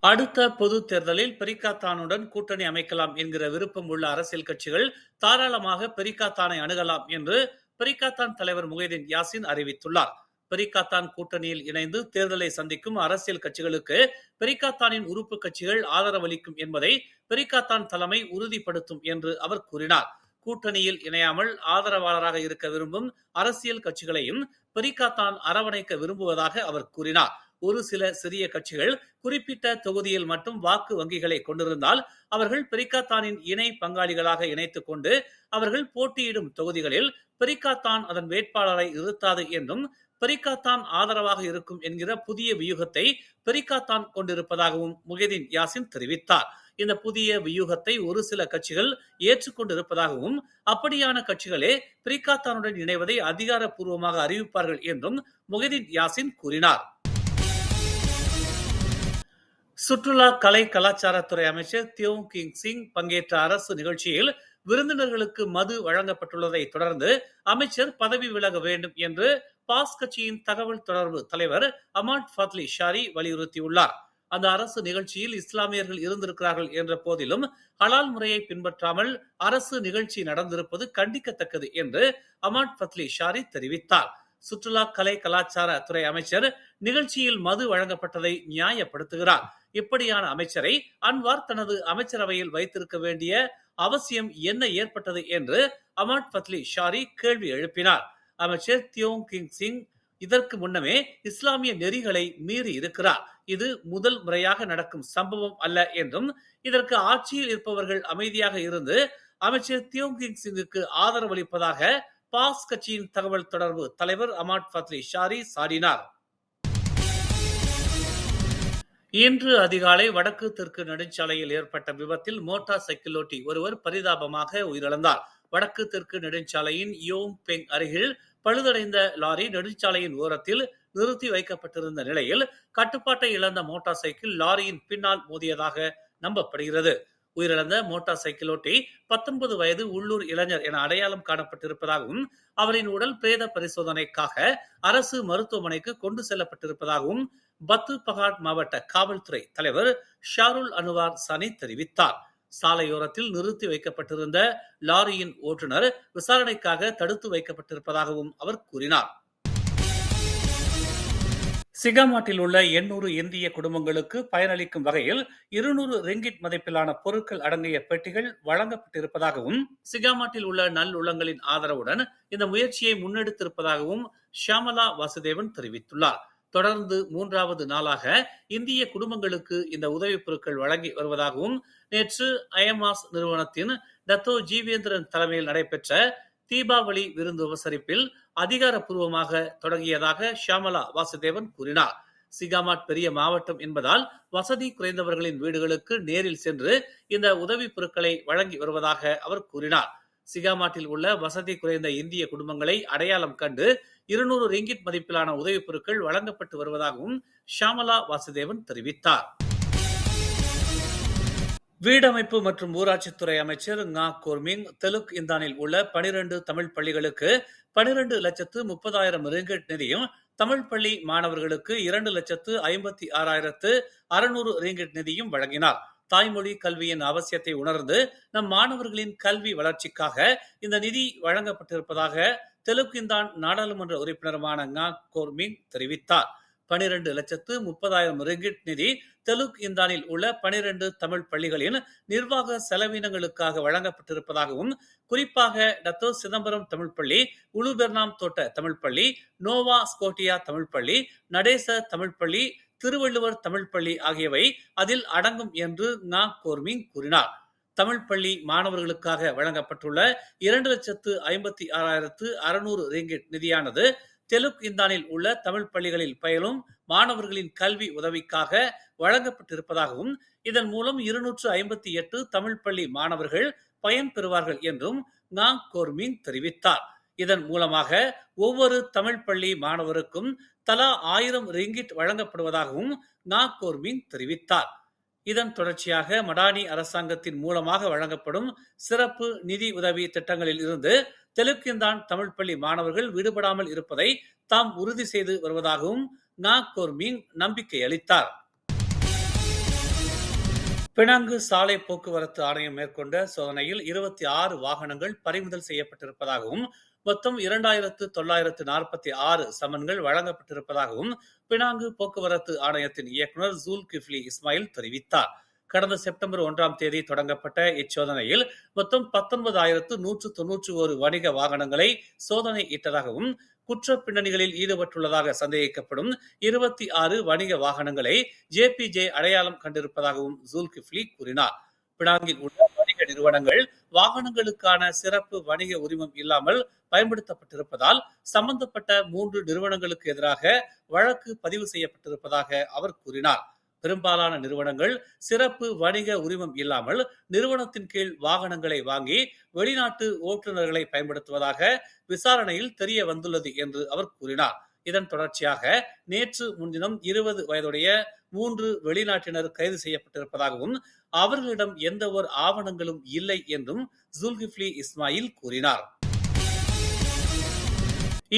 அடுத்த பொது தேர்தலில் பெரிக்காத்தானுடன் கூட்டணி அமைக்கலாம் என்கிற விருப்பம் உள்ள அரசியல் கட்சிகள் தாராளமாக பெரிக்காத்தானை அணுகலாம் என்று பெரிக்காத்தான் தலைவர் முகைதீன் யாசின் அறிவித்துள்ளார். பெரிக்காத்தான் கூட்டணியில் இணைந்து தேர்தலை சந்திக்கும் அரசியல் கட்சிகளுக்கு பெரிக்காத்தானின் உறுப்பு கட்சிகள் ஆதரவளிக்கும் என்பதை பெரிக்காத்தான் தலைமை உறுதிப்படுத்தும் என்று அவர் கூறினார். கூட்டணியில் இணையாமல் ஆதரவாளராக இருக்க விரும்பும் அரசியல் கட்சிகளையும் பெரிக்காத்தான் அரவணைக்க விரும்புவதாக அவர் கூறினார். ஒரு சில சிறிய கட்சிகள் குறிப்பிட்ட தொகுதியில் மட்டும் வாக்கு வங்கிகளை கொண்டிருந்தால் அவர்கள் பெரிக்காத்தானின் இணை பங்காளிகளாக இணைத்துக் கொண்டு அவர்கள் போட்டியிடும் தொகுதிகளில் பெரிக்காத்தான் அதன் வேட்பாளரை நிறுத்தாது என்றும் பெரிக்காத்தான் ஆதரவாக இருக்கும் என்கிற புதிய வியூகத்தை பெரிக்காத்தான் கொண்டிருப்பதாகவும் முகைதீன் யாசின் தெரிவித்தார். இந்த புதிய வியூகத்தை ஒரு சில கட்சிகள் ஏற்றுக்கொண்டிருப்பதாகவும் அப்படியான கட்சிகளே பெரிக்காத்தானுடன் இணைவதை அதிகாரப்பூர்வமாக அறிவிப்பார்கள் என்றும் முகைதீன் யாசின் கூறினார். சுற்றுலா கலை கலாச்சாரத்துறை அமைச்சர் தியோங் கிங் சிங் பங்கேற்ற அரசு நிகழ்ச்சியில் விருந்தினர்களுக்கு மது வழங்கப்பட்டுள்ளதை தொடர்ந்து அமைச்சர் பதவி விலக வேண்டும் என்று பாஸ் கட்சியின் தகவல் தொடர்பு தலைவர் அமாட் ஃபத்லி ஷாரி வலியுறுத்தியுள்ளார். அந்த அரசு நிகழ்ச்சியில் இஸ்லாமியர்கள் இருந்திருக்கிறார்கள் என்ற போதிலும் ஹலால் முறையை பின்பற்றாமல் அரசு நிகழ்ச்சி நடந்திருப்பது கண்டிக்கத்தக்கது என்று அமாட் ஃபத்லி ஷாரி தெரிவித்தார். சுற்றுலா கலை கலாச்சார துறை அமைச்சர் நிகழ்ச்சியில் மது வழங்கப்பட்டதை நியாயப்படுத்துகிறார். இப்படியான அமைச்சரை அன்வார் தனது அமைச்சரவையில் வைத்திருக்க வேண்டிய அவசியம் என்ன ஏற்பட்டது என்று அமாட் ஃபத்லி ஷாரி கேள்வி எழுப்பினார். அமைச்சர் தியோங் கிங் சிங் இதற்கு முன்னமே இஸ்லாமிய நெறிகளை மீறி இருக்கிறார். இது முதல் முறையாக நடக்கும் சம்பவம் அல்ல என்றும் இதற்கு ஆட்சியில் இருப்பவர்கள் அமைதியாக இருந்து அமைச்சர் தியோங் கிங் சிங்குக்கு ஆதரவளிப்பதாக பாஸ் கட்சியின் தகவல் தொடர்பு தலைவர் அமாட் ஃபத்லி ஷாரி சாடினார். இன்று அதிகாலை வடக்கு தெற்கு நெடுஞ்சாலையில் ஏற்பட்ட விபத்தில் மோட்டார் சைக்கிள் ஓட்டி ஒருவர் பரிதாபமாக உயிரிழந்தார். வடக்கு தெற்கு நெடுஞ்சாலையின் யோங் பெங் அருகில் பழுதடைந்த லாரி நெடுஞ்சாலையின் ஓரத்தில் நிறுத்தி வைக்கப்பட்டிருந்த நிலையில் கட்டுப்பாட்டை இழந்த மோட்டார் சைக்கிள் லாரியின் பின்னால் மோதியதாக நம்பப்படுகிறது. உயிரிழந்த மோட்டார் சைக்கிள் ஓட்டி 19 வயது உள்ளூர் இளைஞர் என அடையாளம் காணப்பட்டிருப்பதாகவும் அவரின் உடல் பிரேத பரிசோதனைக்காக அரசு மருத்துவமனைக்கு கொண்டு செல்லப்பட்டிருப்பதாகவும் பத்து பகாட் மாவட்ட காவல்துறை தலைவர் ஷாருல் அனுவார் சனி தெரிவித்தார். சாலையோரத்தில் நிறுத்தி வைக்கப்பட்டிருந்த லாரியின் ஓட்டுநர் விசாரணைக்காக தடுத்து வைக்கப்பட்டிருப்பதாகவும் அவர் கூறினார். சிகாமாட்டில் உள்ள 800 இந்திய குடும்பங்களுக்கு பயனளிக்கும் வகையில் 200 ரிங்கிட் மதிப்பிலான பொருட்கள் அடங்கிய பெட்டிகள் வழங்கப்பட்டிருப்பதாகவும் சிகாமாட்டில் உள்ள நல்லுள்ளங்களின் ஆதரவுடன் இந்த முயற்சியை முன்னெடுத்திருப்பதாகவும் ஷியாமலா வாசுதேவன் தெரிவித்துள்ளார். தொடர்ந்து 3வது நாளாக இந்திய குடும்பங்களுக்கு இந்த உதவிப் பொருட்கள் வழங்கி வருவதாகவும் நேற்று ஐஎம்ஆஸ் நிறுவனத்தின் டத்தோ ஜீவேந்திரன் தலைமையில் நடைபெற்ற தீபாவளி விருந்து உபசரிப்பில் அதிகாரப்பூர்வமாக தொடங்கியதாக ஷியாமலா வாசுதேவன் கூறினார். சிகாமாட் பெரிய மாவட்டம் என்பதால் வசதி குறைந்தவர்களின் வீடுகளுக்கு நேரில் சென்று இந்த உதவிப் பொருட்களை வழங்கி வருவதாக அவர் கூறினார். சிகாமாட்டில் உள்ள வசதி குறைந்த இந்திய குடும்பங்களை அடையாளம் கண்டு 200 ரிங்கிட் மதிப்பிலான உதவிப் பொருட்கள் வழங்கப்பட்டு வருவதாகவும் ஷியாமலா வாசுதேவன் தெரிவித்தார். வீடமைப்பு மற்றும் ஊராட்சித்துறை அமைச்சர் ngா கோர்மிங் தெலுக் இந்தானில் உள்ள 12 தமிழ் பள்ளிகளுக்கு 12,30,000 ரிங்கிட் நிதியும் தமிழ் பள்ளி மாணவர்களுக்கு 2,56,600 ரிங்கிட் நிதியும் வழங்கினார். தாய்மொழி கல்வியின் அவசியத்தை உணர்ந்து நம் மாணவர்களின் கல்வி வளர்ச்சிக்காக இந்த நிதி வழங்கப்பட்டிருப்பதாக தெலுங்கிந்தான் நாடாளுமன்ற உறுப்பினருமான ngா கோர்மிங் தெரிவித்தார். 12,30,000 ரிங்கிட் நிதி தெலுக் இந்தானில் உள்ள 12 தமிழ் பள்ளிகளின் நிர்வாக செலவினங்களுக்காக வழங்கப்பட்டிருப்பதாகவும் குறிப்பாக டத்தோ சிதம்பரம் தமிழ் பள்ளி, உளுபெர்னாம் தோட்ட தமிழ் பள்ளி, நோவா ஸ்கோட்டியா தமிழ் பள்ளி, நடேச தமிழ் பள்ளி, திருவள்ளுவர் தமிழ் பள்ளி ஆகியவை அதில் அடங்கும் என்று ngா கோர்மிங் கூறினார். தமிழ் பள்ளி மாணவர்களுக்காக வழங்கப்பட்டுள்ள 2,56,600 ரிங்கிட் நிதியானது தெலுக் இந்தானில் உள்ள தமிழ் பள்ளிகளில் பயிலும் மாணவர்களின் கல்வி உதவிக்காக வழங்கப்பட்டிருப்பதாகவும் இதன் மூலம் 258 தமிழ் பள்ளி மாணவர்கள் பயன்பெறுவார்கள் என்றும் ngா கோர்மிங் தெரிவித்தார். இதன் மூலமாக ஒவ்வொரு தமிழ் பள்ளி மாணவருக்கும் தலா 1000 ரிங்கிட் வழங்கப்படுவதாகவும் ngா கோர்மிங் தெரிவித்தார். இதன் தொடர்ச்சியாக மடானி அரசாங்கத்தின் மூலமாக வழங்கப்படும் சிறப்பு நிதி உதவி திட்டங்களில் இருந்து தெலுங்கிந்தான் தமிழ் பள்ளி மாணவர்கள் விடுபடாமல் இருப்பதை தாம் உறுதி செய்து வருவதாகவும் ngா கோர்மிங் நம்பிக்கை அளித்தார். பினாங்கு சாலை போக்குவரத்து ஆணையம் மேற்கொண்ட சோதனையில் 26 வாகனங்கள் பறிமுதல் செய்யப்பட்டிருப்பதாகவும் மொத்தம் 2946 சமன்கள் வழங்கப்பட்டிருப்பதாகவும் பினாங்கு போக்குவரத்து ஆணையத்தின் இயக்குநர் ஜூல் கிஃப்லி இஸ்மாயில் தெரிவித்தார். கடந்த செப்டம்பர் 1ஆம் தேதி தொடங்கப்பட்ட இச்சோதனையில் மொத்தம் 19,191 வணிக வாகனங்களை சோதனையிட்டதாகவும் குற்ற பின்னணிகளில் ஈடுபட்டுள்ளதாக சந்தேகிக்கப்படும் 26 வணிக வாகனங்களை ஜேபிஜே அடையாளம் கண்டிருப்பதாகவும் ஜூல்கிஃப்லி கூறினார். பினாங்கில் உள்ள வணிக நிறுவனங்கள் வாகனங்களுக்கான சிறப்பு வணிக உரிமம் இல்லாமல் பயன்படுத்தப்பட்டிருப்பதால் சம்பந்தப்பட்ட 3 நிறுவனங்களுக்கு எதிராக வழக்கு பதிவு செய்யப்பட்டிருப்பதாக அவர் கூறினார். பெரும்பாலான நிறுவனங்கள் சிறப்பு வணிக உரிமம் இல்லாமல் நிறுவனத்தின் கீழ் வாகனங்களை வாங்கி வெளிநாட்டு ஓட்டுநர்களை பயன்படுத்துவதாக விசாரணையில் தெரிய வந்துள்ளது என்று அவர் கூறினார். இதன் தொடர்ச்சியாக நேற்று முன்தினம் 20 வயதுடைய 3 வெளிநாட்டினர் கைது செய்யப்பட்டிருப்பதாகவும் அவர்களிடம் எந்த ஒரு ஆவணங்களும் இல்லை என்றும் ஜுல்கிஃப்லி இஸ்மாயில் கூறினார்.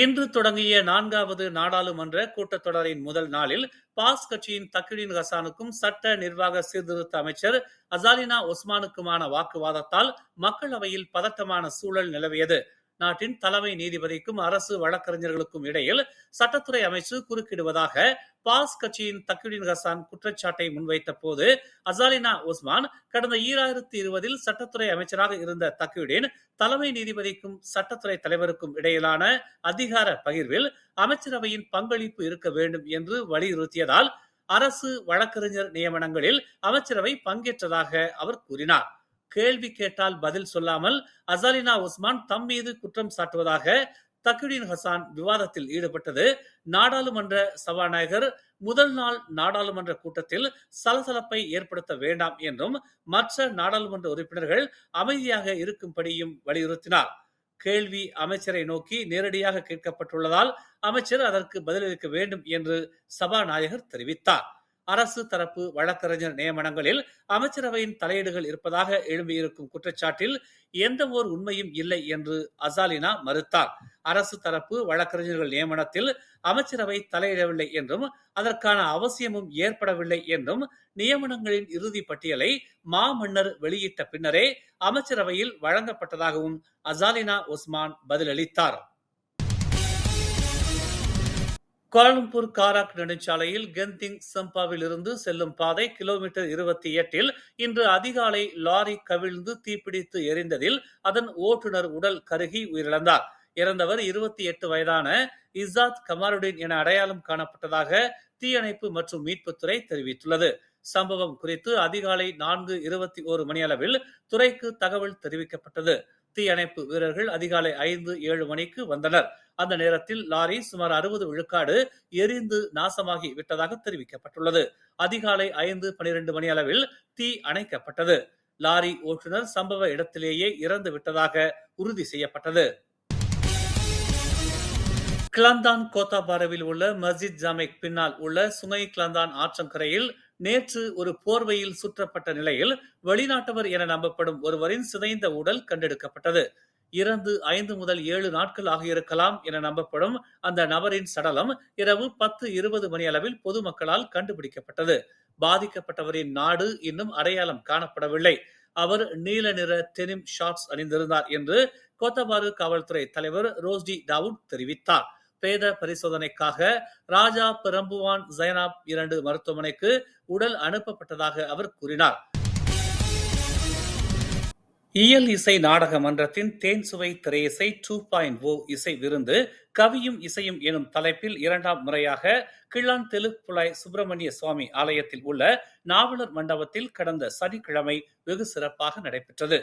இன்று தொடங்கிய 4வது நாடாளுமன்ற கூட்டத்தொடரின் முதல் நாளில் பாஸ் கட்சியின் தக்வீன் ஹசானுக்கும் சட்ட நிர்வாக சீர்திருத்த அமைச்சர் அசாலினா ஒஸ்மானுக்குமான வாக்குவாதத்தால் மக்களவையில் பதட்டமான சூழல் நிலவியது. நாட்டின் தலைமை நீதிபதிக்கும் அரசு வழக்கறிஞர்களுக்கும் இடையில் சட்டத்துறை அமைச்சு குறுக்கிடுவதாக பாஸ் கட்சியின் தக்வீன் ஹசான் குற்றச்சாட்டை முன்வைத்த போது அசாலினா ஒஸ்மான் கடந்த 2020 சட்டத்துறை அமைச்சராக இருந்த தக்வீன் தலைமை நீதிபதிக்கும் சட்டத்துறை தலைவருக்கும் இடையிலான அதிகார பகிர்வில் அமைச்சரவையின் பங்களிப்பு இருக்க வேண்டும் என்று வலியுறுத்தியதால் அரசு வழக்கறிஞர் நியமனங்களில் அமைச்சரவை பங்கேற்றதாக அவர் கூறினார். கேள்வி கேட்டால் பதில் சொல்லாமல் அசாலினா ஒஸ்மான் தம் மீது குற்றம் சாட்டுவதாக தக்வீன் ஹசான் விவாதத்தில் ஈடுபட்டது. நாடாளுமன்ற சபாநாயகர் முதல் நாள் நாடாளுமன்ற கூட்டத்தில் சலசலப்பை ஏற்படுத்த வேண்டாம் என்றும் மற்ற நாடாளுமன்ற உறுப்பினர்கள் அமைதியாக இருக்கும்படியும் வலியுறுத்தினார். கேள்வி அமைச்சரை நோக்கி நேரடியாக கேட்கப்பட்டுள்ளதால் அமைச்சர் அதற்கு பதிலளிக்க வேண்டும் என்று சபாநாயகர் தெரிவித்தார். அரசு தரப்பு வழக்கறிஞர் நியமனங்களில் அமைச்சரவையின் தலையீடுகள் இருப்பதாக எழும்பியிருக்கும் குற்றச்சாட்டில் எந்த ஓர் உண்மையும் இல்லை என்று அசாலினா மறுத்தார். அரசு தரப்பு வழக்கறிஞர்கள் நியமனத்தில் அமைச்சரவை தலையிடவில்லை என்றும் அதற்கான அவசியமும் ஏற்படவில்லை என்றும் நியமனங்களின் இறுதி பட்டியலை மாமன்னர் வெளியிட்ட பின்னரே அமைச்சரவையில் வழங்கப்பட்டதாகவும் அசாலினா ஒஸ்மான் பதிலளித்தார். கோலாலம்பூர் காராக் நெடுஞ்சாலையில் கெந்திங் சம்பாவில் இருந்து செல்லும் பாதை கிலோமீட்டர் 28 இன்று அதிகாலை லாரி கவிழ்ந்து தீப்பிடித்து எரிந்ததில் அதன் ஓட்டுநர் உடல் கருகி உயிரிழந்தார். இறந்தவர் 28 வயதான இசாத் கமாருடீன் என அடையாளம் காணப்பட்டதாக தீயணைப்பு மற்றும் மீட்புத்துறை தெரிவித்துள்ளது. சம்பவம் குறித்து அதிகாலை 4:21 மணியளவில் துறைக்கு தகவல் தெரிவிக்கப்பட்டது. தீயணைப்பு வீரர்கள் அதிகாலை 5-7 மணிக்கு வந்தனர். அந்த நேரத்தில் லாரி சுமார் 60 விழுக்காடு எரிந்து நாசமாகி விட்டதாக தெரிவிக்கப்பட்டுள்ளது. அதிகாலை 5:12 மணி அளவில் தீ அணைக்கப்பட்டது. லாரி ஓட்டுநர் சம்பவ இடத்திலேயே இறந்து விட்டதாக உறுதி செய்யப்பட்டது. கிளந்தான் கோத்தாபாரவில் உள்ள மஸ்ஜித் ஜாமிக் பின்னால் உள்ள சுங்கை கிளந்தான் ஆற்றங்கரையில் நேற்று ஒரு போர்வையில் சுற்றப்பட்ட நிலையில் வெளிநாட்டவர் என நம்பப்படும் ஒருவரின் சிதைந்த உடல் கண்டெடுக்கப்பட்டது. இறந்து 5 முதல் 7 நாட்கள் ஆகியிருக்கலாம் என நம்பப்படும் அந்த நபரின் சடலம் இரவு 10:20 மணி அளவில் பொதுமக்களால் கண்டுபிடிக்கப்பட்டது. பாதிக்கப்பட்டவரின் நாடு இன்னும் அடையாளம் காணப்படவில்லை. அவர் நீல நிற டெனிம் ஷார்ட்ஸ் அணிந்திருந்தார் என்று கோத்தபாரு காவல்துறை தலைவர் ரோஸ்டி தாவூத் தெரிவித்தார். பிரேத பரிசோதனைக்காக ராஜா பெரம்புவான் ஜைனாப் 2 மருத்துவமனைக்கு உடல் அனுப்பப்பட்டதாக அவர் கூறினார். இயல் இசை நாடக மன்றத்தின் தேன் சுவை திரையிசை 2.0 இசை விருந்து கவியும் இசையும் எனும் தலைப்பில் 2ஆம் முறையாக கிள்ளான் தெலுப்புலாய் சுப்பிரமணிய சுவாமி ஆலயத்தில் உள்ள நாவலர் மண்டபத்தில் கடந்த சனிக்கிழமை வெகு சிறப்பாக நடைபெற்றது.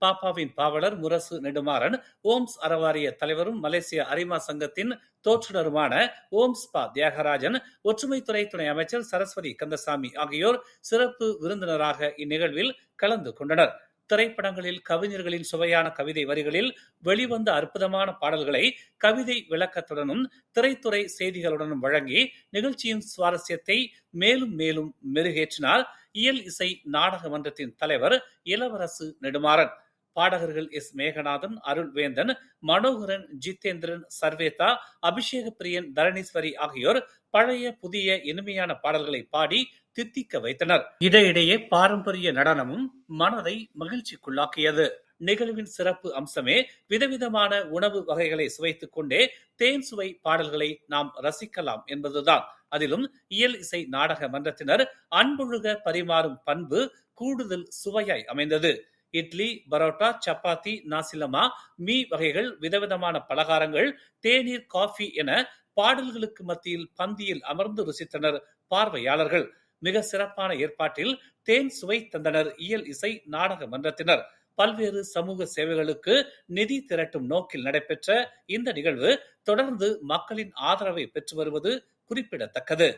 பாப்பாவின் பாவலர் முரசு நெடுமாறன், ஓம்ஸ் அறவாரிய தலைவரும் மலேசிய அரிமா சங்கத்தின் தோற்றுநருமான ஓம்ஸ் பா தியாகராஜன், ஒற்றுமைத்துறை துணை அமைச்சர் சரஸ்வதி கந்தசாமி ஆகியோர் சிறப்பு விருந்தினராக இந்நிகழ்வில் கலந்து கொண்டனர். திரைப்படங்களில் கவிஞர்களின் சுவையான கவிதை வரிகளில் வெளிவந்த அற்புதமான பாடல்களை கவிதை விளக்கத்துடனும் திரைத்துறை செய்திகளுடனும் வழங்கி நிகழ்ச்சியின் சுவாரஸ்யத்தை மேலும் மேலும் மெருகேற்றினார் இயல் இசை நாடக மன்றத்தின் தலைவர் இளவரசு நெடுமாறன். பாடகர்கள் எஸ். மேகநாதன், அருள்வேந்தன், மனோகரன், ஜிதேந்திரன், சர்வேதா, அபிஷேக பிரியன், தரணீஸ்வரி ஆகியோர் பழைய புதிய இனிமையான பாடல்களை பாடி தித்திக்க வைத்தனர். இடையிடையே பாரம்பரிய நடனமும் மனதை மகிழ்ச்சிக்குள்ளாக்கியது. நிகழ்வின் சிறப்பு அம்சமே விதவிதமான உணவு வகைகளை சுவைத்துக் கொண்டே தேன் சுவை பாடல்களை நாம் ரசிக்கலாம் என்பதுதான். அதிலும் இயல் இசை நாடக மன்றத்தினர் அன்பொழுக பரிமாறும் பண்பு கூடுதல் சுவையாய் அமைந்தது. இட்லி, பரோட்டா, சப்பாத்தி, நாசிலமா, மீ வகைகள், விதவிதமான பலகாரங்கள், தேநீர், காஃபி என பாடல்களுக்கு மத்தியில் பந்தியில் அமர்ந்து ருசித்தனர் பார்வையாளர்கள். மிக சிறப்பான ஏற்பாட்டில் தேன் சுவை தந்தனர் இயல் இசை நாடக மன்றத்தினர். பல்வேறு சமூக சேவைகளுக்கு நிதி திரட்டும் நோக்கில் நடைபெற்ற இந்த நிகழ்வு தொடர்ந்து மக்களின் ஆதரவை பெற்று வருவது குறிப்பிடத்தக்கது.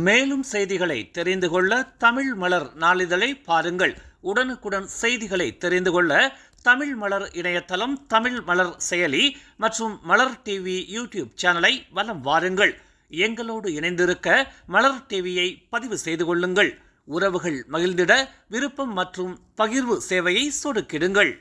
மேலும் செய்திகளை தெரிந்து கொள்ள தமிழ் மலர் நாளிதழை பாருங்கள். உடனுக்குடன் செய்திகளை தெரிந்து கொள்ள தமிழ் மலர் இணையதளம், தமிழ் மலர் செயலி மற்றும் மலர் டிவி யூடியூப் சேனலை வலம் வாருங்கள். எங்களோடு இணைந்திருக்க மலர் டிவியை பதிவு செய்து கொள்ளுங்கள். உறவுகள் மகிழ்ந்திட விருப்பம் மற்றும் பகிர்வு சேவையை சொடுக்கிடுங்கள்.